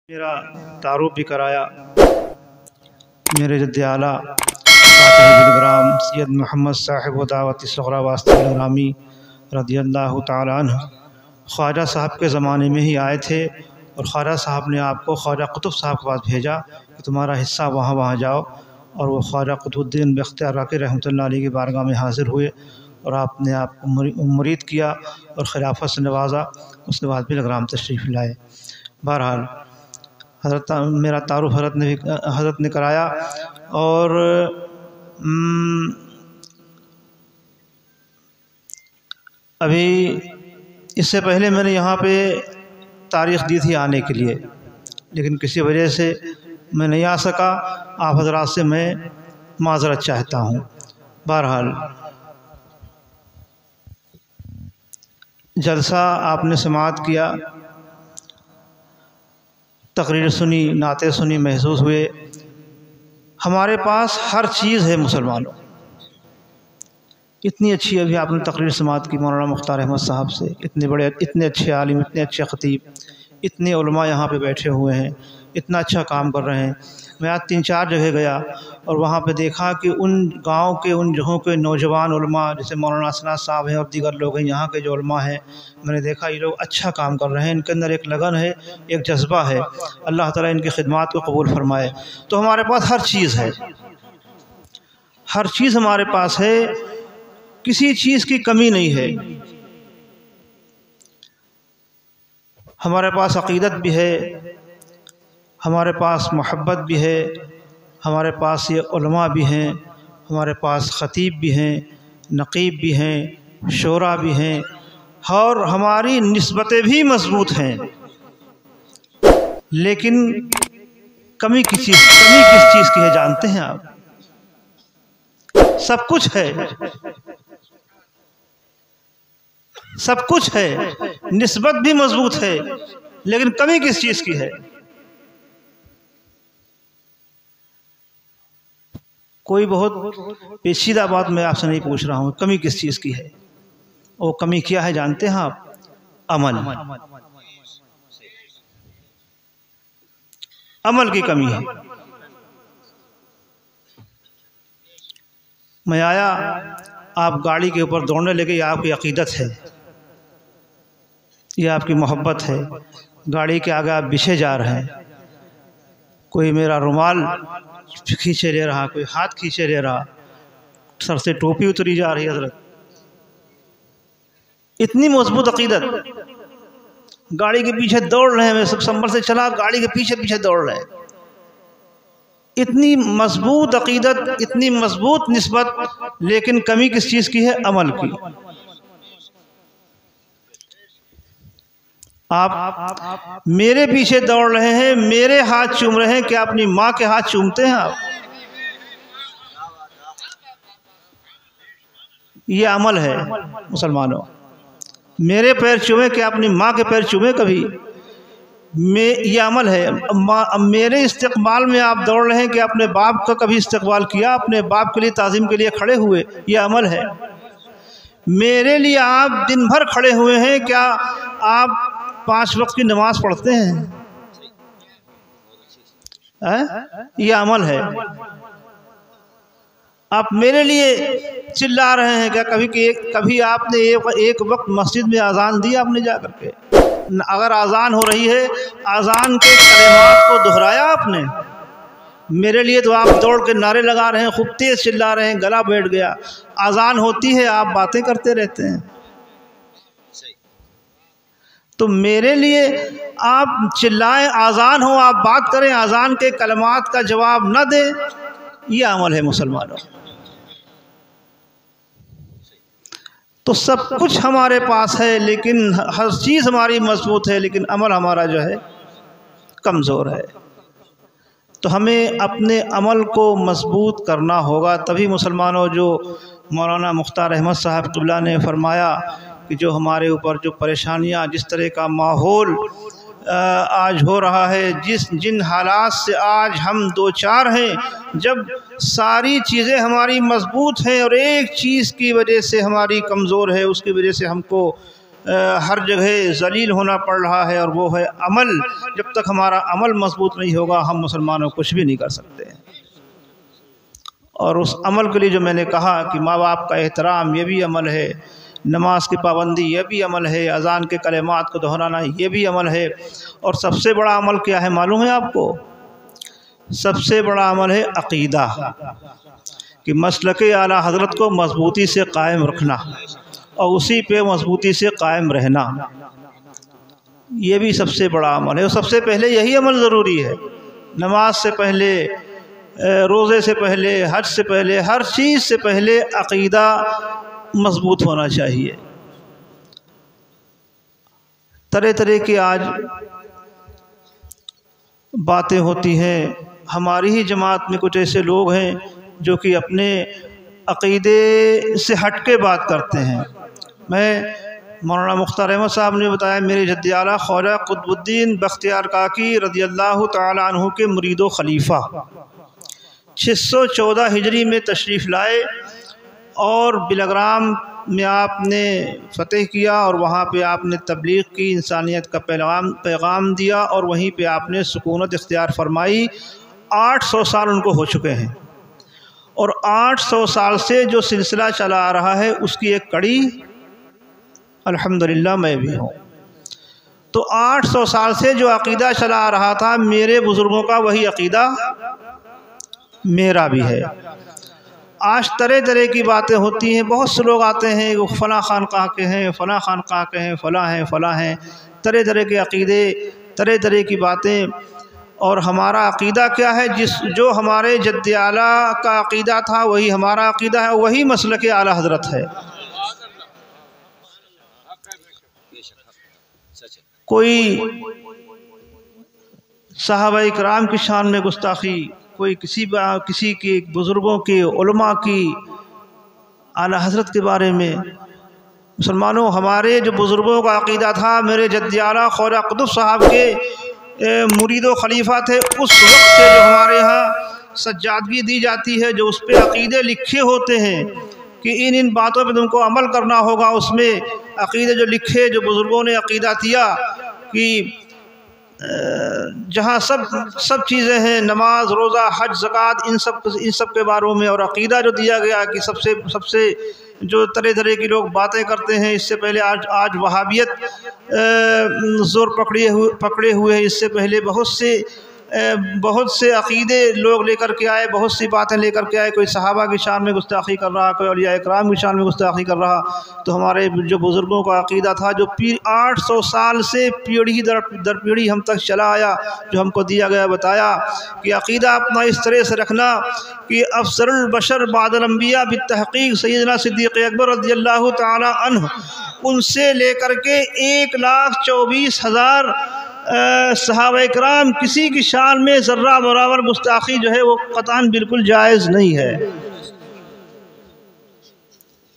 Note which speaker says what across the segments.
Speaker 1: میرا تعارف بھی کرایا میرے جد اعلیٰ فاتح بن سید محمد صاحب و دعوت صغرا واسطہ الگرامی رضی اللہ تعالیٰ عنہ خواجہ صاحب کے زمانے میں ہی آئے تھے، اور خواجہ صاحب نے آپ کو خواجہ قطب صاحب کے پاس بھیجا کہ تمہارا حصہ وہاں جاؤ، اور وہ خواجہ قطب الدین بختیار راکی رحمۃ اللہ علیہ کی بارگاہ میں حاضر ہوئے اور آپ نے آپ کو مرید کیا اور خلافت سے نوازا۔ اس کے بعد بھی الگرام تشریف لائے۔ بہرحال میرا تعارف حضرت نے کرایا، اور ابھی اس سے پہلے میں نے یہاں پہ تاریخ دی تھی آنے کے لیے، لیکن کسی وجہ سے میں نہیں آ سکا۔ آپ حضرات سے میں معذرت چاہتا ہوں۔ بہرحال جلسہ آپ نے سماعت کیا، تقریر سنی، نعتیں سنی، محسوس ہوئے ہمارے پاس ہر چیز ہے مسلمانوں۔ اتنی اچھی ابھی آپ نے تقریر سماعت کی مولانا مختار احمد صاحب سے، اتنے اچھے عالم، اتنے اچھے خطیب، اتنے علماء یہاں پہ بیٹھے ہوئے ہیں، اتنا اچھا کام کر رہے ہیں۔ میں آج 3-4 جگہ گیا اور وہاں پہ دیکھا کہ ان گاؤں کے، ان جگہوں کے نوجوان علماء جیسے مولانا اسناد صاحب ہیں اور دیگر لوگ ہیں، یہاں کے جو علماء ہیں، میں نے دیکھا یہ لوگ اچھا کام کر رہے ہیں، ان کے اندر ایک لگن ہے، ایک جذبہ ہے۔ اللہ تعالیٰ ان کی خدمات کو قبول فرمائے۔ تو ہمارے پاس ہر چیز ہے، ہر چیز ہمارے پاس ہے، کسی چیز کی کمی نہیں ہے۔ ہمارے پاس عقیدت بھی ہے، ہمارے پاس محبت بھی ہے، ہمارے پاس یہ علماء بھی ہیں، ہمارے پاس خطیب بھی ہیں، نقیب بھی ہیں، شورا بھی ہیں، اور ہماری نسبتیں بھی مضبوط ہیں۔ لیکن کمی کس چیز کی ہے جانتے ہیں آپ؟ سب کچھ ہے، سب کچھ ہے، نسبت بھی مضبوط ہے، لیکن کمی کس چیز کی ہے؟ کوئی بہت پیچیدہ بات میں آپ سے نہیں پوچھ رہا ہوں، کمی کس چیز کی ہے؟ وہ کمی کیا ہے جانتے ہیں آپ؟ عمل، عمل کی کمی ہے۔ میں آیا، آپ گاڑی کے اوپر دوڑنے لگے، یہ آپ کی عقیدت ہے، یہ آپ کی محبت ہے۔ گاڑی کے آگے آپ بچھے جا رہے ہیں، کوئی میرا رومال کھینچے لے رہا، کوئی ہاتھ کھینچے لے رہا، سر سے ٹوپی اتری جا رہی ہے۔ حضرت اتنی مضبوط عقیدت، گاڑی کے پیچھے دوڑ رہے ہیں، میں سمبر سے چلا، گاڑی کے پیچھے پیچھے دوڑ رہے ہیں۔ اتنی مضبوط عقیدت، اتنی مضبوط نسبت، لیکن کمی کس چیز کی ہے؟ عمل کی۔ آپ میرے پیچھے دوڑ رہے ہیں، میرے ہاتھ چوم رہے ہیں، کیا اپنی ماں کے ہاتھ چومتے ہیں آپ؟ یہ عمل ہے مسلمانوں۔ میرے پیر چومے، کیا اپنی ماں کے پیر چومے کبھی؟ یہ عمل ہے۔ میرے استقبال میں آپ دوڑ رہے ہیں کہ اپنے باپ کا کبھی استقبال کیا؟ اپنے باپ کے لیے تعظیم کے لیے کھڑے ہوئے؟ یہ عمل ہے۔ میرے لیے آپ دن بھر کھڑے ہوئے ہیں، کیا آپ 5 وقت کی نماز پڑھتے ہیں؟ یہ عمل ہے۔ آپ میرے لیے چلا رہے ہیں، کیا کبھی آپ نے ایک وقت مسجد میں اذان دی آپ نے جا کر کے؟ اگر اذان ہو رہی ہے، اذان کے کلمات کو دہرایا آپ نے؟ میرے لیے تو آپ دوڑ کے نعرے لگا رہے ہیں، خوب تیز چلا رہے ہیں، گلا بیٹھ گیا۔ اذان ہوتی ہے، آپ باتیں کرتے رہتے ہیں۔ تو میرے لیے آپ چلائیں، اذان ہو آپ بات کریں، اذان کے کلمات کا جواب نہ دیں، یہ عمل ہے مسلمانوں۔ تو سب کچھ ہمارے پاس ہے، لیکن ہر چیز ہماری مضبوط ہے، لیکن عمل ہمارا جو ہے کمزور ہے۔ تو ہمیں اپنے عمل کو مضبوط کرنا ہوگا، تبھی مسلمانوں، جو مولانا مختار احمد صاحب قبلہ نے فرمایا کہ جو ہمارے اوپر جو پریشانیاں، جس طرح کا ماحول آج ہو رہا ہے، جن حالات سے آج ہم دوچار ہیں، جب ساری چیزیں ہماری مضبوط ہیں اور ایک چیز کی وجہ سے ہماری کمزور ہے، اس کی وجہ سے ہم کو ہر جگہ ذلیل ہونا پڑ رہا ہے، اور وہ ہے عمل۔ جب تک ہمارا عمل مضبوط نہیں ہوگا ہم مسلمانوں کچھ بھی نہیں کر سکتے ہیں۔ اور اس عمل کے لیے جو میں نے کہا کہ ماں باپ کا احترام یہ بھی عمل ہے، نماز کی پابندی یہ بھی عمل ہے، اذان کے کلمات کو دہرانا یہ بھی عمل ہے، اور سب سے بڑا عمل کیا ہے معلوم ہے آپ کو؟ سب سے بڑا عمل ہے عقیدہ، کہ مسلک اعلیٰ حضرت کو مضبوطی سے قائم رکھنا اور اسی پہ مضبوطی سے قائم رہنا، یہ بھی سب سے بڑا عمل ہے۔ اور سب سے پہلے یہی عمل ضروری ہے، نماز سے پہلے، روزے سے پہلے، حج سے پہلے، ہر چیز سے پہلے عقیدہ مضبوط ہونا چاہیے۔ طرح طرح کی آج باتیں ہوتی ہیں، ہماری ہی جماعت میں کچھ ایسے لوگ ہیں جو کہ اپنے عقیدے سے ہٹ کے بات کرتے ہیں۔ میں مولانا مختار احمد صاحب نے بتایا، میرے جد اعلیٰ خواجہ قطب الدین بختیار کاکی رضی اللہ تعالیٰ عنہ کے مرید و خلیفہ 614 ہجری میں تشریف لائے اور بلگرام میں آپ نے فتح کیا، اور وہاں پہ آپ نے تبلیغ کی، انسانیت کا پیغام دیا، اور وہیں پہ آپ نے سکونت اختیار فرمائی۔ 800 سال ان کو ہو چکے ہیں، اور 800 سال سے جو سلسلہ چلا آ رہا ہے اس کی ایک کڑی الحمدللہ میں بھی ہوں۔ تو 800 سال سے جو عقیدہ چلا آ رہا تھا میرے بزرگوں کا، وہی عقیدہ میرا بھی ہے۔ آج طرح طرح کی باتیں ہوتی ہیں، بہت سے لوگ آتے ہیں وہ فلاں خانقاہ کے ہیں، فلاں خانقاہ کے ہیں، فلاں ہیں، فلاں ہیں، طرح طرح کے عقیدے، طرح طرح کی باتیں۔ اور ہمارا عقیدہ کیا ہے؟ جو ہمارے جد اعلیٰ کا عقیدہ تھا وہی ہمارا عقیدہ ہے، وہی مسلک اعلیٰ حضرت ہے۔ کوئی صحابہ کرام کی شان میں گستاخی، کوئی کسی کے بزرگوں کے، علماء کی، اعلیٰ حضرت کے بارے میں۔ مسلمانوں، ہمارے جو بزرگوں کا عقیدہ تھا، میرے جد اعلیٰ خواجہ قطب صاحب کے مرید و خلیفہ تھے، اس وقت سے جو ہمارے ہاں سجادگی دی جاتی ہے، جو اس پہ عقیدے لکھے ہوتے ہیں کہ ان باتوں پہ تم کو عمل کرنا ہوگا، اس میں عقیدے جو لکھے، جو بزرگوں نے عقیدہ دیا کہ جہاں سب چیزیں ہیں، نماز، روزہ، حج، زکوٰۃ، ان سب کے باروں میں، اور عقیدہ جو دیا گیا کہ سب سے جو طرح طرح کی لوگ باتیں کرتے ہیں، اس سے پہلے آج وہابیت زور پکڑے ہوئے ہیں، اس سے پہلے بہت سے عقیدے لوگ لے کر کے آئے، بہت سی باتیں لے کر کے آئے، کوئی صحابہ کی شان میں گستاخی کر رہا، کوئی اولیاء اکرام کی شان میں گستاخی کر رہا۔ تو ہمارے جو بزرگوں کا عقیدہ تھا، جو 800 سال سے پیڑھی در پیڑھی ہم تک چلا آیا، جو ہم کو دیا گیا، بتایا کہ عقیدہ اپنا اس طرح سے رکھنا کہ افضل البشر بعد الانبیاء بالتحقیق سیدنا صدیق اکبر رضی اللہ تعالی عنہ، ان سے لے کر کے 1,24,000 صحابہ اکرام، کسی کی شان میں ذرہ برابر گستاخی جو ہے وہ قطعاً بالکل جائز نہیں ہے۔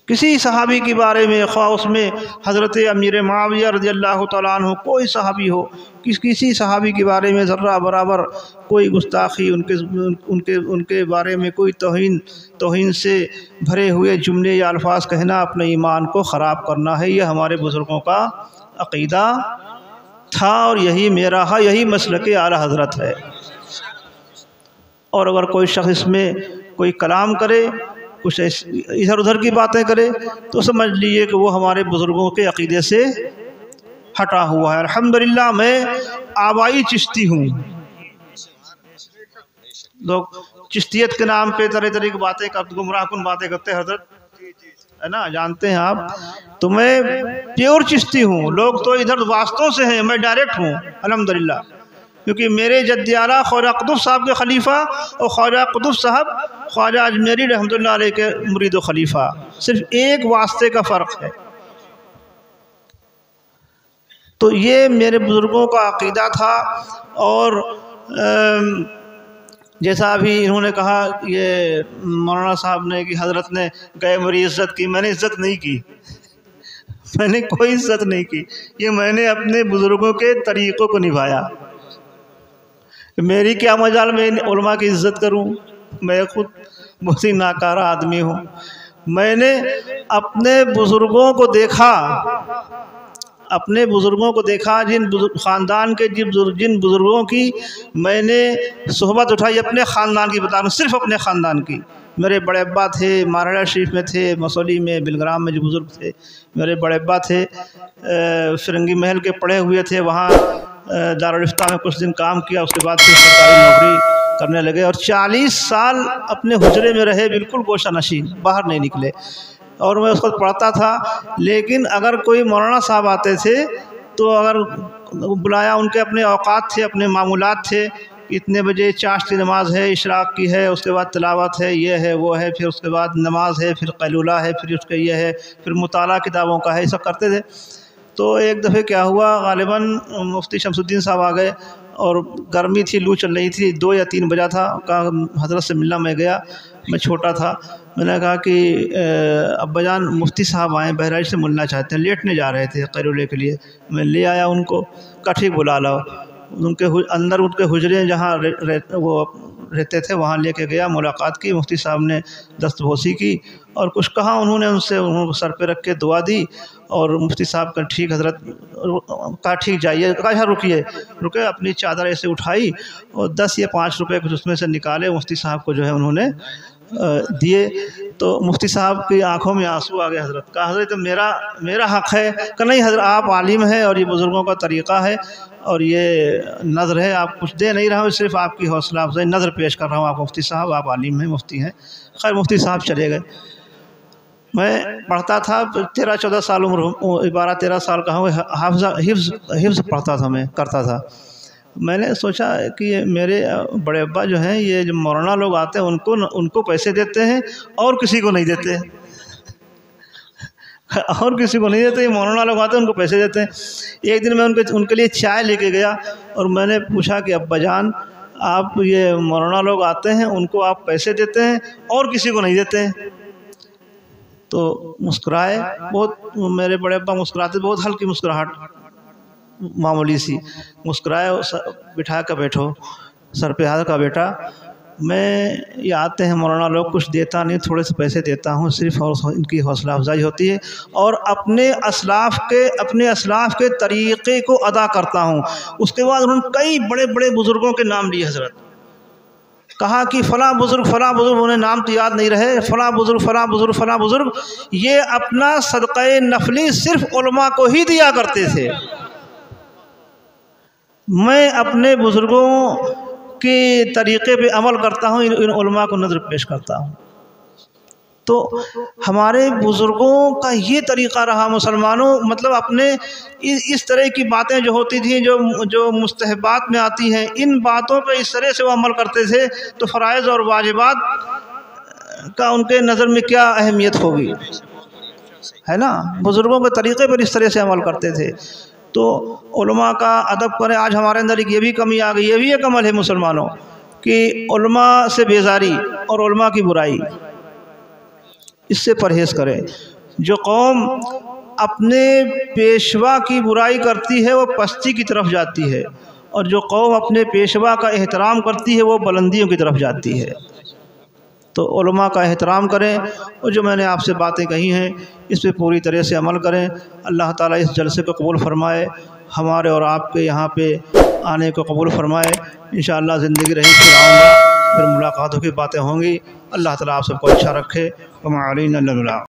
Speaker 1: کسی صحابی کے بارے میں، خواہ اس میں حضرت امیر معاویہ رضی اللہ تعالیٰ عنہ کوئی صحابی ہو، کسی صحابی کے بارے میں ذرہ برابر کوئی گستاخی، ان کے بارے میں کوئی توہین سے بھرے ہوئے جملے یا الفاظ کہنا اپنے ایمان کو خراب کرنا ہے۔ یہ ہمارے بزرگوں کا عقیدہ تھا، اور یہی میرا ہے، یہی مسلک اعلیٰ حضرت ہے۔ اور اگر کوئی شخص اس میں کوئی کلام کرے، کچھ ادھر ادھر کی باتیں کرے، تو سمجھ لیجئے کہ وہ ہمارے بزرگوں کے عقیدے سے ہٹا ہوا ہے۔ الحمدللہ میں آبائی چشتی ہوں۔ لوگ چشتیت کے نام پہ طرح طرح کی باتیں کرتے، گمراہ کن باتیں کرتے ہیں، حضرت ہے نا، جانتے ہیں آپ، تو میں پیور چشتی ہوں۔ لوگ تو ادھر واسطوں سے ہیں، میں ڈائریکٹ ہوں الحمدللہ، کیونکہ میرے جد اعلیٰ خواجہ قطب صاحب کے خلیفہ اور خواجہ قطب صاحب خواجہ اجمیری رحمۃ اللہ علیہ کے مرید و خلیفہ، صرف ایک واسطے کا فرق ہے۔ تو یہ میرے بزرگوں کا عقیدہ تھا۔ اور جیسا ابھی انہوں نے کہا، یہ مولانا صاحب نے کہ حضرت نے گئے میری عزت کی، میں نے عزت نہیں کی، میں نے کوئی عزت نہیں کی، یہ میں نے اپنے بزرگوں کے طریقوں کو نبھایا۔ میری کیا مجال میں علماء کی عزت کروں، میں خود بہت ہی ناکارہ آدمی ہوں۔ میں نے اپنے بزرگوں کو دیکھا اپنے بزرگوں کو دیکھا، خاندان کے جن بزرگوں کی میں نے صحبت اٹھائی، اپنے خاندان کی بتا رہا ہوں، صرف اپنے خاندان کی۔ میرے بڑے ابا تھے مہاراجہ شریف میں تھے، مسولی میں بلگرام میں جو بزرگ تھے میرے بڑے ابا تھے، فرنگی محل کے پڑھے ہوئے تھے، وہاں دارالفتہ میں کچھ دن کام کیا، اس کے بعد پھر سرکاری نوکری کرنے لگے، اور 40 سال اپنے حجرے میں رہے، بالکل گوشہ نشین، باہر نہیں نکلے۔ اور میں اس وقت پڑھتا تھا، لیکن اگر کوئی مولانا صاحب آتے تھے تو اگر بلایا، ان کے اپنے اوقات تھے، اپنے معمولات تھے، اتنے بجے چاشت کی نماز ہے، اشراق کی ہے، اس کے بعد تلاوت ہے، یہ ہے وہ ہے، پھر اس کے بعد نماز ہے، پھر قیلولہ ہے، پھر اس کے یہ ہے، پھر مطالعہ کتابوں کا ہے، یہ سب کرتے تھے۔ تو ایک دفعہ کیا ہوا، غالباً مفتی شمس الدین صاحب آ گئے، اور گرمی تھی، لو چل رہی تھی، 2 یا 3 بجا تھا، کہا حضرت سے ملنا۔ میں گیا، میں چھوٹا تھا، میں نے کہا کہ ابا جان مفتی صاحب آئے، بہرائچ سے ملنا چاہتے ہیں، لیٹنے جا رہے تھے قیلولے کے لیے۔ میں لے آیا ان کو، کہا ٹھیک بلا لاؤ۔ ان کے اندر ان کے حجرے جہاں وہ رہتے تھے وہاں لے کے گیا، ملاقات کی، مفتی صاحب نے دستبوسی کی اور کچھ کہا انہوں نے ان سے، انہوں کو سر پہ رکھ کے دعا دی، اور مفتی صاحب کا ٹھیک حضرت، کہا ٹھیک جائیے، کہا رکے، اپنی چادر ایسے اٹھائی اور 10 یا 5 روپے کچھ اس میں سے نکالے، مفتی صاحب کو جو ہے انہوں نے دیے۔ تو مفتی صاحب کی آنکھوں میں آنسو آ گئے۔ حضرت کہا حضرت میرا حق ہے؟ کہ نہیں حضرت، آپ عالم ہیں اور یہ بزرگوں کا طریقہ ہے، اور یہ نظر ہے، آپ کچھ دے نہیں رہا ہوں، صرف آپ کی حوصلہ افزائی نظر پیش کر رہا ہوں، آپ مفتی صاحب، آپ عالم ہیں، مفتی ہیں۔ خیر مفتی صاحب چلے گئے۔ میں پڑھتا تھا، 13-14 سال عمر، 12-13 سال کا ہوں، حفظ پڑھتا تھا، میں کرتا تھا۔ میں نے سوچا کہ یہ میرے بڑے ابا جو ہیں، یہ جو مولانا لوگ آتے ہیں ان کو پیسے دیتے ہیں اور کسی کو نہیں دیتے، اور کسی کو نہیں دیتے، یہ مولانا لوگ آتے ہیں ان کو پیسے دیتے ہیں۔ ایک دن میں ان کے لیے چائے لے کے گیا، اور میں نے پوچھا کہ ابا جان آپ یہ مولانا لوگ آتے ہیں ان کو آپ پیسے دیتے ہیں اور کسی کو نہیں دیتے ہیں؟ تو مسکرائے، بہت میرے بڑے ابا مسکراتے، بہت ہلکی مسکراہٹ، معمولی سی مسکرائے، بٹھا کے بیٹھو، سر پہ ہاتھ کا بیٹا، میں یہ آتے ہیں مولانا لوگ، کچھ دیتا نہیں، تھوڑے سے پیسے دیتا ہوں صرف، اور ان کی حوصلہ افزائی ہوتی ہے، اور اپنے اسلاف کے طریقے کو ادا کرتا ہوں۔ اس کے بعد انہوں نے کئی بڑے بڑے بزرگوں کے نام لیے حضرت، کہا کہ فلاں بزرگ، انہیں نام تو یاد نہیں رہے، فلاں بزرگ، یہ اپنا صدقہ نفلی صرف علماء کو ہی دیا کرتے تھے۔ میں اپنے بزرگوں کے طریقے پہ عمل کرتا ہوں، ان علماء کو نظر پیش کرتا ہوں۔ تو ہمارے بزرگوں کا یہ طریقہ رہا مسلمانوں، مطلب اپنے اس طرح کی باتیں جو ہوتی تھیں، جو مستحبات میں آتی ہیں، ان باتوں پہ اس طرح سے وہ عمل کرتے تھے، تو فرائض اور واجبات کا ان کے نظر میں کیا اہمیت ہوگی، ہے نا؟ بزرگوں کے طریقے پر اس طرح سے عمل کرتے تھے۔ تو علماء کا ادب کریں۔ آج ہمارے اندر یہ بھی کمی آ گئی، یہ بھی ایک عمل ہے مسلمانوں کہ علماء سے بیزاری اور علماء کی برائی، اس سے پرہیز کریں۔ جو قوم اپنے پیشوا کی برائی کرتی ہے وہ پستی کی طرف جاتی ہے، اور جو قوم اپنے پیشوا کا احترام کرتی ہے وہ بلندیوں کی طرف جاتی ہے۔ تو علماء کا احترام کریں، اور جو میں نے آپ سے باتیں کہی ہیں اس پہ پوری طرح سے عمل کریں۔ اللہ تعالیٰ اس جلسے کو قبول فرمائے، ہمارے اور آپ کے یہاں پہ آنے کو قبول فرمائے۔ انشاءاللہ زندگی رہی پھر آؤں گا، پھر ملاقاتوں کی باتیں ہوں گی۔ اللہ تعالیٰ آپ سب کو اچھا رکھے۔ وما علینا الا البلاغ۔